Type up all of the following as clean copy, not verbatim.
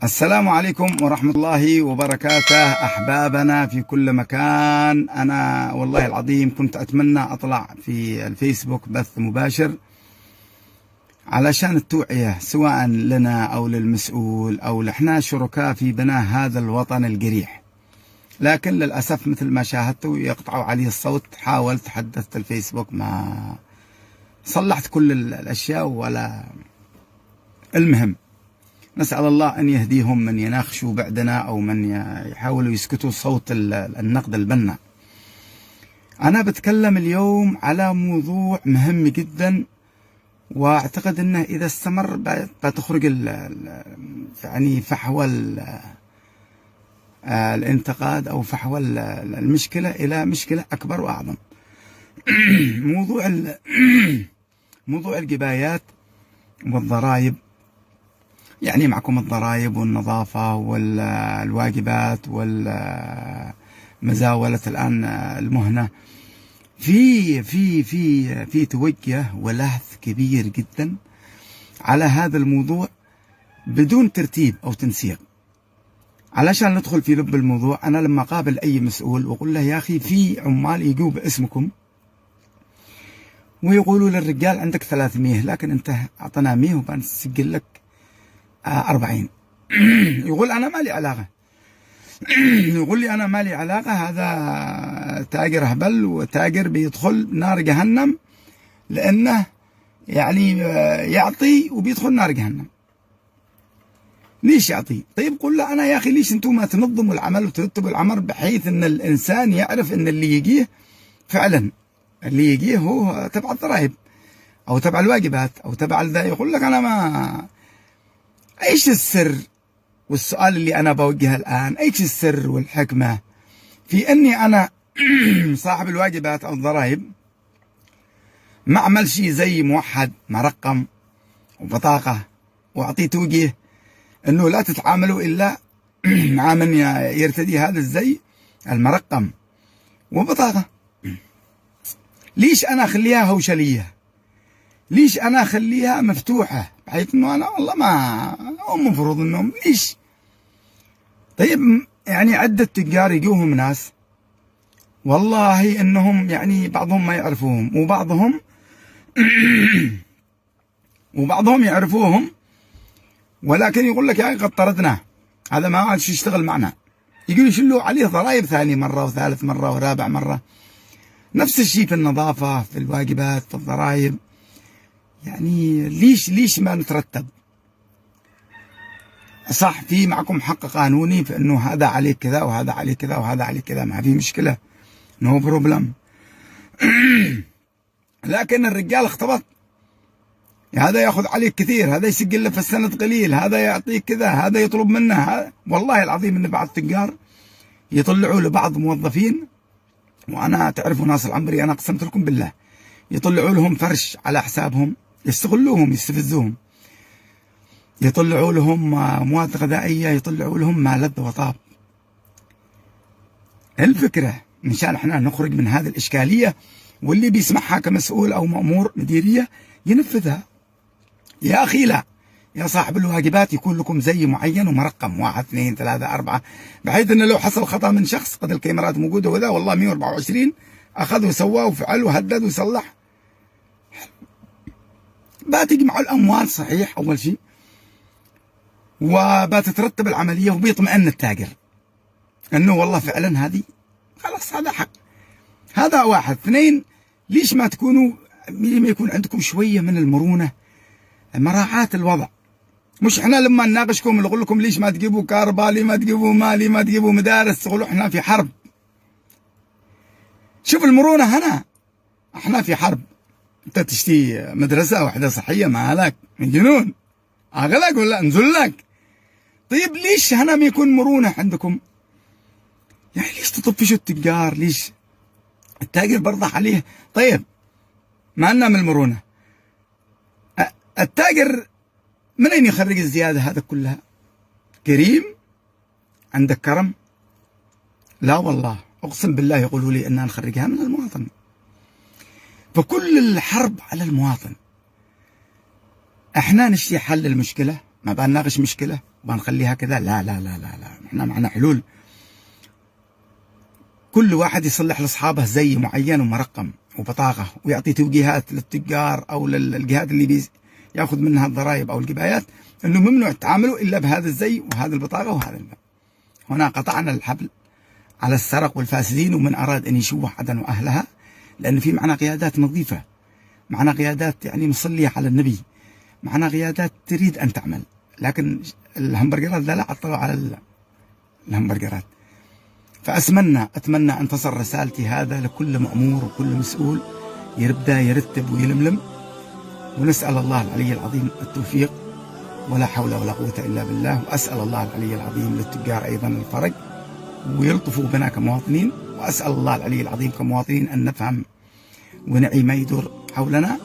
السلام عليكم ورحمة الله وبركاته أحبابنا في كل مكان. أنا والله العظيم كنت أتمنى أطلع في الفيسبوك بث مباشر علشان التوعية سواء لنا أو للمسؤول أو لإحنا شركاء في بناء هذا الوطن القريح، لكن للأسف مثل ما شاهدتوا يقطعوا علي الصوت. حاولت حدثت الفيسبوك، ما صلحت كل الأشياء ولا. المهم نسأل الله أن يهديهم من يناقشوا بعدنا أو من يحاولوا يسكتوا صوت النقد البناء. أنا بتكلم اليوم على موضوع مهم جدا، وأعتقد أنه إذا استمر بتخرج يعني فحوى الانتقاد أو فحوى المشكلة إلى مشكلة أكبر وأعظم. موضوع الجبايات والضرائب، يعني معكم الضرائب والنظافة والواجبات والمزاولة الآن المهنة. في توجه ولهث كبير جدا على هذا الموضوع بدون ترتيب أو تنسيق. علشان ندخل في لب الموضوع، أنا لما قابل أي مسؤول وأقول له يا أخي في عمال يجوا باسمكم ويقولوا للرجال عندك 300، لكن أنت أعطنا 100 وبنسجل لك 40. يقول أنا ما لي علاقة. يقول لي أنا ما لي علاقة، هذا تاجر هبل وتاجر بيدخل نار جهنم، لأنه يعني يعطي وبيدخل نار جهنم. ليش يعطي؟ طيب قل له أنا يا أخي ليش أنتم ما تنظموا العمل وترتبوا العمل بحيث أن الإنسان يعرف أن اللي يجيه فعلا اللي يجيه هو تبع الضرائب أو تبع الواجبات أو تبع ذا. يقول لك أنا ما. ايش السر؟ والسؤال اللي انا بوجهه الان، ايش السر والحكمة في اني انا صاحب الواجبات او الضرائب ما اعمل شيء زي موحد مرقم وبطاقة واعطيه توجيه انه لا تتعاملوا الا مع من يرتدي هذا الزي المرقم وبطاقة؟ ليش انا اخليها هوشلية؟ ليش انا اخليها مفتوحة بحيث انه انا والله ما هو المفروض انهم ليش؟ طيب يعني عدة تجار يجوهم ناس والله انهم يعني بعضهم ما يعرفوهم وبعضهم يعرفوهم، ولكن يقول لك يا اخي قد طردناه، هذا ما عادش يشتغل معنا. يقول يشلوا عليه ضرائب ثاني مرة وثالث مرة ورابع مرة. نفس الشيء في النظافة، في الواجبات، في الضرائب. يعني ليش ما نترتب؟ صح في معكم حق قانوني في انه هذا عليك كذا وهذا عليك كذا وهذا عليك كذا، ما في مشكلة، نو بروبلم. لكن الرجال اختبط، هذا ياخذ عليك كثير، هذا يسجل له في السنة قليل، هذا يعطيك كذا، هذا يطلب منه هذا. والله العظيم ان بعض التجار يطلعوا لبعض موظفين، وانا تعرفوا ناس العمري انا قسمت لكم بالله، يطلعوا لهم فرش على حسابهم، يستغلوهم يستفزوهم، يطلعوا لهم مواد غذائية، يطلعوا لهم ما لذ وطاب. الفكرة مشان احنا نخرج من هذه الإشكالية، واللي بيسمعها كمسؤول أو مأمور مديرية ينفذها. يا أخي لا، يا صاحب الواجبات يكون لكم زي معين ومرقم 1 2 3 4، بحيث أنه لو حصل خطأ من شخص قد الكاميرات موجودة وذا والله 124 أخذ وسواه وفعل وهدد وصلح. بتجمعوا الأموال صحيح أول شيء، وبتترتب العملية وبيطمئن التاجر أنه والله فعلا هذه خلاص هذا حق. هذا 1 2. ليش ما يكون عندكم شوية من المرونة، مراعاة الوضع؟ مش احنا لما نناقشكم نقول لكم ليش ما تجيبوا كهرباء، ليه ما تجيبوا مالي، ما تجيبوا مدارس، تقولوا احنا في حرب. شوف المرونة هنا، احنا في حرب. انت تشتي مدرسة واحدة صحية ما لك من جنون، اغلق ولا انزل لك. طيب ليش هنا ما يكون مرونة عندكم؟ يعني ليش تطفشوا التجار؟ ليش التاجر برضه عليه؟ طيب ما لنا من المرونة. التاجر من أين يخرج الزيادة هذا كلها؟ كريم؟ عندك كرم؟ لا والله أقسم بالله يقولوا لي أننا نخرجها من المواطن. فكل الحرب على المواطن. احنا نشتي حل المشكلة، ما بنناقش مشكلة. وبنخليها كذا. لا لا لا لا لا، احنا معنا حلول. كل واحد يصلح لاصحابه زي معين ومرقم وبطاقه، ويعطي توجيهات للتجار او للجهات اللي ياخذ منها الضرائب او الجبايات انه ممنوع تعاملوا الا بهذا الزي وهذه البطاقه وهذا الباب. هنا قطعنا الحبل على السرق والفاسدين، ومن اراد ان يشوه عدن واهلها، لان في معنا قيادات نظيفه، معنا قيادات يعني مصليه على النبي، معنا قيادات تريد ان تعمل، لكن الهمبرجرات لا عطلوا على الهمبرجرات. أتمنى أن تصل رسالتي هذا لكل مأمور وكل مسؤول يبدأ يرتب ويلملم، ونسأل الله العلي العظيم التوفيق، ولا حول ولا قوة إلا بالله. وأسأل الله العلي العظيم للتجار أيضا الفرج ويلطفوا بنا كمواطنين، وأسأل الله العلي العظيم كمواطنين أن نفهم ونعي ما يدور حولنا.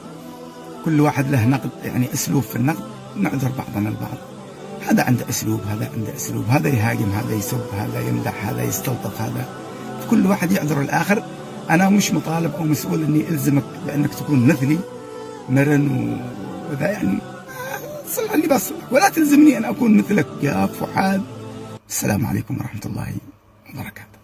كل واحد له نقد، يعني أسلوب في النقد، نعذر بعضنا البعض. هذا عنده أسلوب، هذا عنده أسلوب، هذا يهاجم، هذا يسب، هذا يمدح، هذا يستلطف، هذا كل واحد يعذر الآخر. أنا مش مطالب أو مسؤول إني ألزمك بأنك تكون مثلي مرن وذا، يعني صلح اللي بصلح، ولا تلزمني أن أكون مثلك جاف وحاد. السلام عليكم ورحمة الله وبركاته.